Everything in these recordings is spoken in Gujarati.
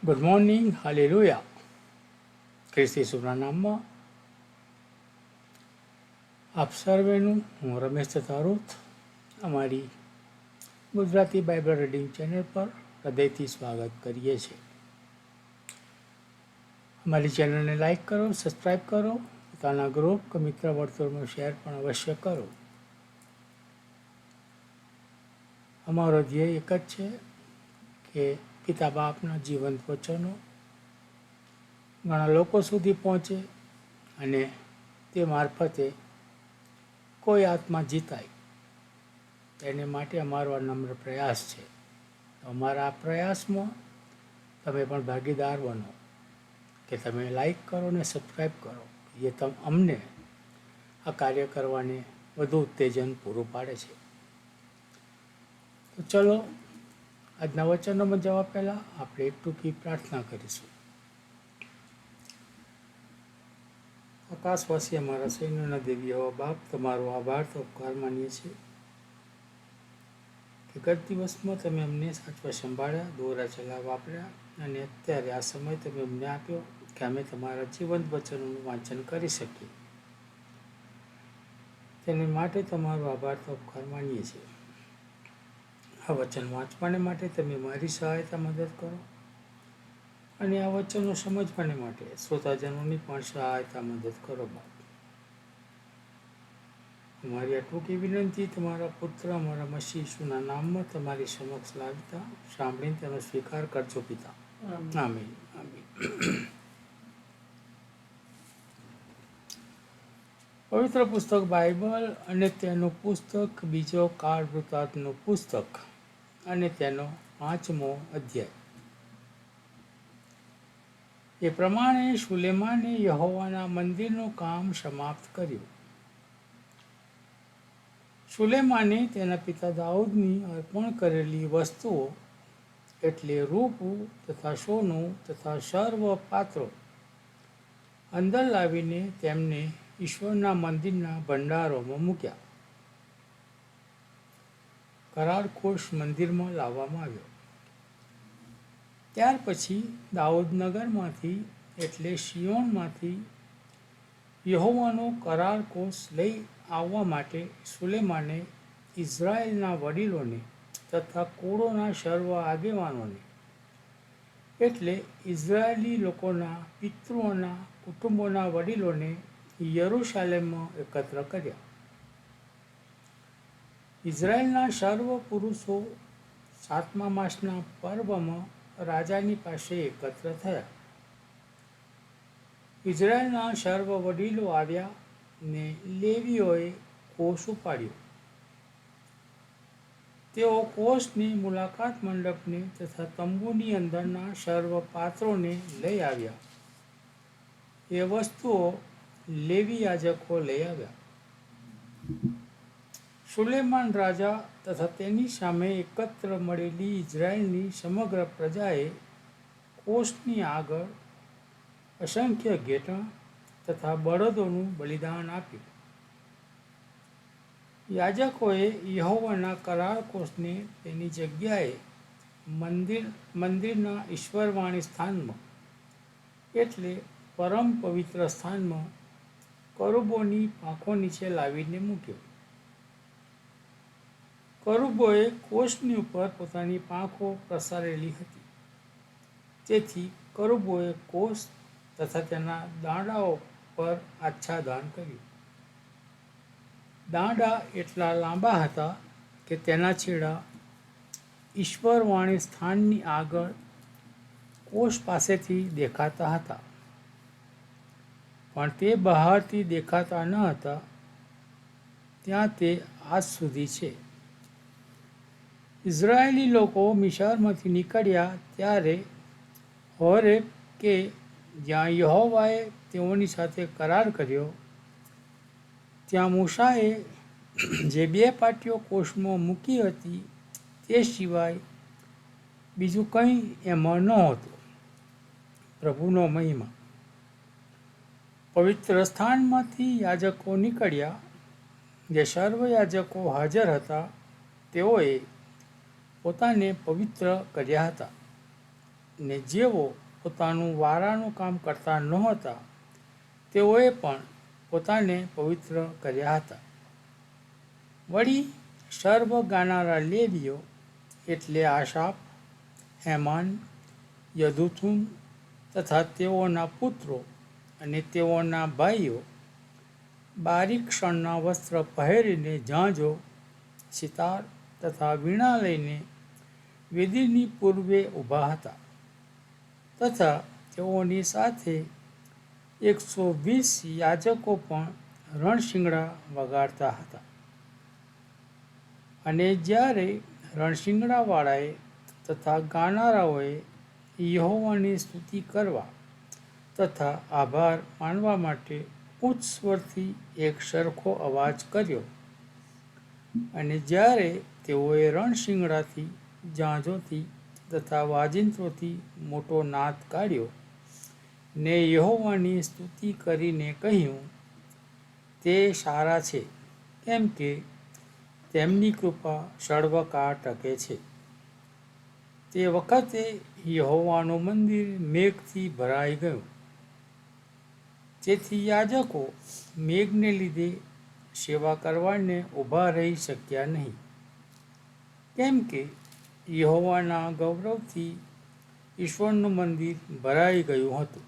Good morning, hallelujah. ખ્રિસ્તી શુભના નામમાં આપ સર્વેનું હું રમેશ તથારુથ અમારી ગુજરાતી બાઇબલ રીડિંગ ચેનલ પર હૃદયથી સ્વાગત કરીએ છીએ. અમારી ચેનલને લાઈક કરો, સબસ્ક્રાઈબ કરો, પોતાના ગ્રુપ કે મિત્ર વર્તુળમાં શેર પણ અવશ્ય કરો. અમારો ધ્યેય એક જ છે કે પિતા બાપના જીવંત વચનો ઘણા લોકો સુધી પહોંચે અને તે મારફતે કોઈ આત્મા જીતાય, તેને માટે અમારો આ નમ્ર પ્રયાસ છે. અમારા આ પ્રયાસમાં તમે પણ ભાગીદાર બનો કે તમે લાઈક કરો ને સબસ્ક્રાઈબ કરો. એ અમને આ કાર્ય કરવાને વધુ ઉત્તેજન પૂરું પાડે છે. તો ચલો, આજના વચનોમાં જવા પહેલાં આપણે એક ટૂંકી પ્રાર્થના કરીશું. આકાશવાસી અમારા સૈન્યના દેવી હવા બાપ, તમારો આભાર તો ઉપકાર માનીએ છીએ કે ગત દિવસમાં તમે અમને સાચવા સંભાળ્યા, દોરા ચલાવવા વાપર્યા અને અત્યારે આ સમય તમે અમને આપ્યો કે અમે તમારા જીવંત વચનોનું વાંચન કરી શકીએ. તેને માટે તમારો આભાર તો ઉપકાર માનીએ છીએ. આ વચન વાંચવાને માટે તમે મારી સહાયતા મદદ કરો અને આ વચનો સમજવાને માટે શ્રોતાજનોની પણ સહાયતા મદદ કરો બાપ. અમારી આ ટૂંકી વિનંતી તમારા પુત્ર અમારા મસીહ ઈસુના નામમાં તમારી સમક્ષ લાવતા સાંભળીને તેનો સ્વીકાર કરજો પિતા. આમીન. આમીન. પવિત્ર પુસ્તક બાઇબલ અને તેનું પુસ્તક બીજો કાળ વૃત્તાંતનું પુસ્તક અને તેનો 5મો અધ્યાય. એ પ્રમાણે સુલેમાને યહોવાના મંદિરનું કામ સમાપ્ત કર્યું. સુલેમાને તેના પિતા દાઉદની અર્પણ કરેલી વસ્તુઓ એટલે રૂપું તથા સોનું તથા સર્વ પાત્રો અંદર લાવીને તેમને ઈશ્વરના મંદિરના ભંડારોમાં મૂક્યા. કરારખોશ મંદિરમાં લાવવામાં આવ્યો. ત્યાર પછી દાઉદનગરમાંથી એટલે શિયોનમાંથી યહોવાનો કરારકોષ લઈ આવવા માટે સુલેમાને ઇઝરાયેલના વડીલોને તથા કુળોના સર્વ આગેવાનોને એટલે ઇઝરાયેલી લોકોના પિતૃઓના કુટુંબોના વડીલોને યરૂશાલેમમાં એકત્ર કર્યા. ઇઝરાયેલના સર્વ પુરુષો 7મા માસના પર્વમાં રાજાની પાસે એકત્ર થયા. ઇઝરાયેલના સર્વ વડીલો આવ્યા ને લેવીઓએ કોષ ઉપાડ્યો. તેઓ કોષની મુલાકાત મંડપને તથા તંબુની અંદરના સર્વ પાત્રોને લઈ આવ્યા. એ વસ્તુઓ લેવી યાજકો લઈ આવ્યા. સુલેમાન રાજા તથા તેની સામે એકત્ર મળેલી ઇઝરાયેલની સમગ્ર પ્રજાએ કોષની આગળ અસંખ્ય ઘેટાં તથા બળદોનું બલિદાન આપ્યું. યાજકોએ યહોવાના કરારકોષને તેની જગ્યાએ મંદિરના ઈશ્વરવાણી સ્થાનમાં એટલે પરમ પવિત્ર સ્થાનમાં કરુબોની પાંખો નીચે લાવીને મૂક્યો. કરુબોએ કોષની ઉપર પોતાની પાંખો પ્રસારેલી હતી. તેથી કરુબોએ કોષ તથા તેના દાંડાઓ પર આચ્છાદન કર્યું. દાંડા એટલા લાંબા હતા કે તેના છેડા ઈશ્વરવાણી સ્થાનની આગળ કોષ પાસેથી દેખાતા હતા, પણ તે બહારથી દેખાતા ન હતા. ત્યાં તે આજ સુધી છે. ઇઝરાયેલી લોકો મિસ્રમાંથી નીકળ્યા ત્યારે હોરેબ કે જ્યાં યહોવાએ તેઓની સાથે કરાર કર્યો, ત્યાં મૂસાએ જે 2 પાટીઓ કોષમાં મૂકી હતી તે સિવાય બીજું કંઈ એમાં નહોતું. પ્રભુનો મહિમા. પવિત્ર સ્થાનમાંથી યાજકો નીકળ્યા. જે સર્વ યાજકો હાજર હતા તેઓએ પોતાને પવિત્ર કર્યા હતા. ને જેઓ પોતાનું વારાનું કામ કરતા નહોતા તેઓએ પણ પોતાને પવિત્ર કર્યા હતા. વળી સર્વ ગાનારા લેવીઓ એટલે આસાફ, હેમાન, યદુથુન તથા તેઓના પુત્રો અને તેઓના ભાઈઓ બારીક શણના વસ્ત્ર પહેરીને ઝાંઝો, સિતાર તથા વીણા લઈને વેદીની પૂર્વે ઊભા હતા. તથા તેઓની સાથે 120 યાજકો પણ રણશીંગડા વગાડતા હતા. અને જ્યારે રણશીંગડાવાળાએ તથા ગાનારાઓએ યહોવાની સ્તુતિ કરવા તથા આભાર માનવા માટે ઉચ્ચ સ્વરથી એક સરખો અવાજ કર્યો, અને જ્યારે તેઓએ રણશીંગડાથી, ઝાંઝોથી તથા વાજિંત્રોથી મોટો નાદ કાઢ્યો ને યહોવાની સ્તુતિ કરીને કહ્યું, તે સારા છે, કેમ કે તેમની કૃપા સર્વકાળ ટકે છે. તે વખતે યહોવાનું મંદિર મેઘથી ભરાઈ ગયું. તેથી યાજકો મેઘને લીધે સેવા કરવાને ઊભા રહી શક્યા નહીં, કેમ કે યહોવાના ગૌરવથી ઈશ્વરનું મંદિર ભરાઈ ગયું હતું.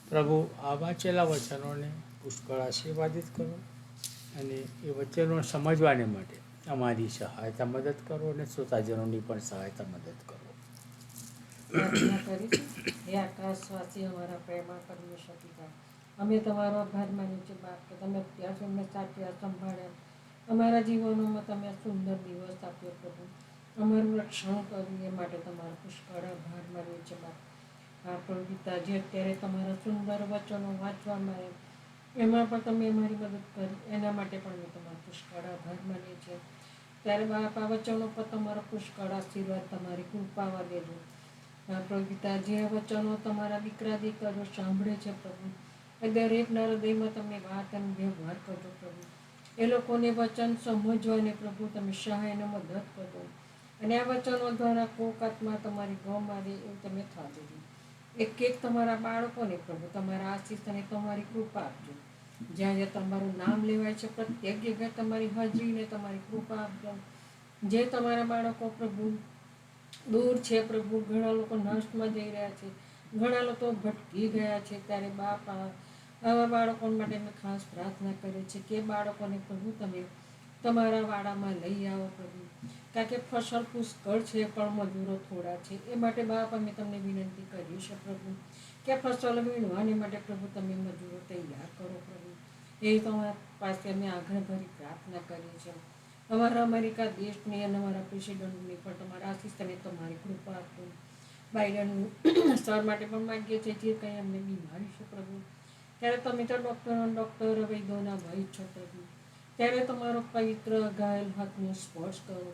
પ્રભુ આ વાંચેલા વચનોને પુષ્કળ આશીર્વાદિત કરો અને એ વચનો સમજવાને માટે અમારી સહાયતા મદદ કરો અને શ્રોતાજનોની પણ સહાયતા મદદ કરો. પ્રાર્થના કરીશું. હે આકાશવાસી અમારા પ્રેમા પરમેશ્વર પિતા, અમે તમારો આભાર માનીએ છીએ બાપ કે તમે અત્યાર સુધી સાચવ્યા, સંભાળ્યા. અમારા જીવનોમાં તમે આ સુંદર દિવસ આપ્યો પ્રભુ, અમારું રક્ષણ કર્યું એ માટે તમારો પુષ્કળ આભાર માનીએ છીએ બાપ. પ્રભુ પિતા, જે અત્યારે તમારા સુંદર વચનો વાંચવામાં આવે એમાં પણ તમે અમારી મદદ કરી, એના માટે પણ અમે તમારો પુષ્કળ આભાર માનીએ છીએ. ત્યારે બાપ આ વચનો પર તમારો પુષ્કળ આશીર્વાદ, તમારી કૃપા દેજો. પ્રભુ પિતા, જે વચનો તમારા દીકરા દીકરીઓ સાંભળે છે પ્રભુ, એ દરેકના હૃદયમાં તમે વાત અને વ્યવહાર કરજો પ્રભુ. એ લોકોને વચન સમજવાને પ્રભુ તમે સહાય અને મદદ કરજો. અને આ વચનો દ્વારા કોક આત્મા તમારી ગમ આવે એવું તમે થવા દેજો. એક એક તમારા બાળકોને પ્રભુ તમારા આશીષ અને તમારી કૃપા આપજો. જ્યાં જ્યાં તમારું નામ લેવાય છે પ્રત્યેક જગ્યાએ તમારી હાજરીને તમારી કૃપા આપજો. જે તમારા બાળકો પ્રભુ દૂર છે પ્રભુ, ઘણા લોકો નાશમાં જઈ રહ્યા છે, ઘણા લોકો ભટકી ગયા છે, ત્યારે બાપ આવા બાળકો માટે મેં ખાસ પ્રાર્થના કરી છે કે બાળકોને પ્રભુ તમે તમારા વાડામાં લઈ આવો પ્રભુ. કારણ કે ફસલ પુષ્કળ છે પણ મજૂરો થોડા છે. એ માટે બાપ અમે તમને વિનંતી કરી છે પ્રભુ કે ફસલ વીણવાને માટે પ્રભુ તમે મજૂરો તૈયાર કરો પ્રભુ. એ તમારા પાસે અમે આગ્રહ ભરી પ્રાર્થના કરીએ છીએ. અમારા અમેરિકા દેશની અને અમારા પ્રેસિડેન્ટની પણ તમારા આશીષ અને તમારી કૃપા આપો. બાઇડન સર માટે પણ માગીએ છીએ જે કંઈ અમને બીમારી છે પ્રભુ, ત્યારે તમે તો ડૉક્ટર વૈદ્યોના વૈદ છો પ્રભુ. ત્યારે તમારો પવિત્ર ઘાયલ હાથનો સ્પર્શ કરો.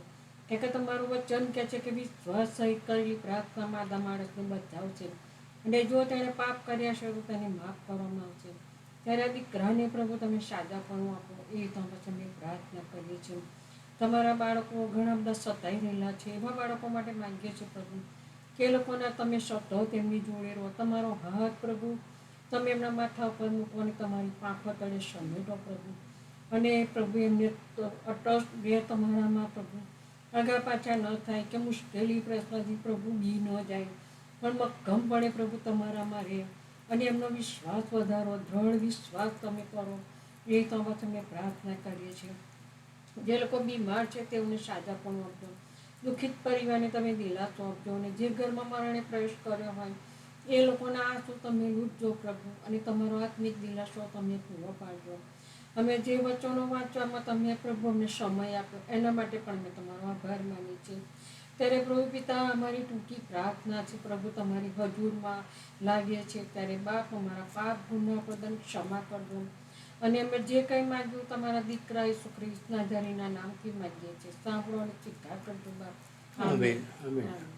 કે તમારું વચન કહે છે કે વિશ્વાસ સહિત કરેલી પ્રાર્થના માદા માણસને બચાવશે, અને જો તેણે પાપ કર્યા છે તો તેને માફ કરવામાં આવશે. ત્યારે આ દીકરાને પ્રભુ તમે સાજાપણું આપો, એ તમે અમે પ્રાર્થના કરીએ છીએ. તમારા બાળકો ઘણા બધા સતાઈ રહેલા છે, એવા બાળકો માટે માંગીએ છીએ પ્રભુ કે એ લોકોના તમે સતત એમની જોડે રહો. તમારો હાથ પ્રભુ તમે એમના માથા ઉપર મૂકો અને તમારી પાંખો તળે સમેટો પ્રભુ. અને પ્રભુ એમને અટસ્ટ રહે તમારામાં પ્રભુ, આગા પાછા ન થાય કે મુશ્કેલી પ્રશ્નથી પ્રભુ બી ન જાય, પણ મક્કમપણે પ્રભુ તમારામાં રહે અને એમનો વિશ્વાસ વધારો, દ્રઢ વિશ્વાસ તમે કરો. એ તો અમે પ્રાર્થના કરીએ છીએ. જે લોકો બીમાર છે તેઓને સાજાપણું આપજો. દુઃખિત પરિવારને તમે દિલાસો આપજો, અને જે ઘરમાં મરણે પ્રવેશ કર્યો હોય એ લોકોના આંસુ તમે લૂંટજો પ્રભુ, અને તમારો આત્મિક દિલાસો તમે પૂરો પાડજો. અમે જે વચનો વાંચવામાં તમે પ્રભુ અમને સમય આપ્યો એના માટે પણ અમે તમારો આભાર માનીએ છીએ. ત્યારે પ્રભુ પિતા, અમારી ટૂંકી પ્રાર્થના છે પ્રભુ તમારી હજુરમાં લાવીએ છીએ. ત્યારે બાપ અમારા પાપ ગુના બદલ ક્ષમા કરજો. અને અમે જે કંઈ માગ્યું તમારા દીકરા ઈસુ ખ્રિસ્તના ધણીના નામથી માગીએ છીએ. સાંભળો અને સ્વીકાર કરજો બાપ. આમેન. આમેન.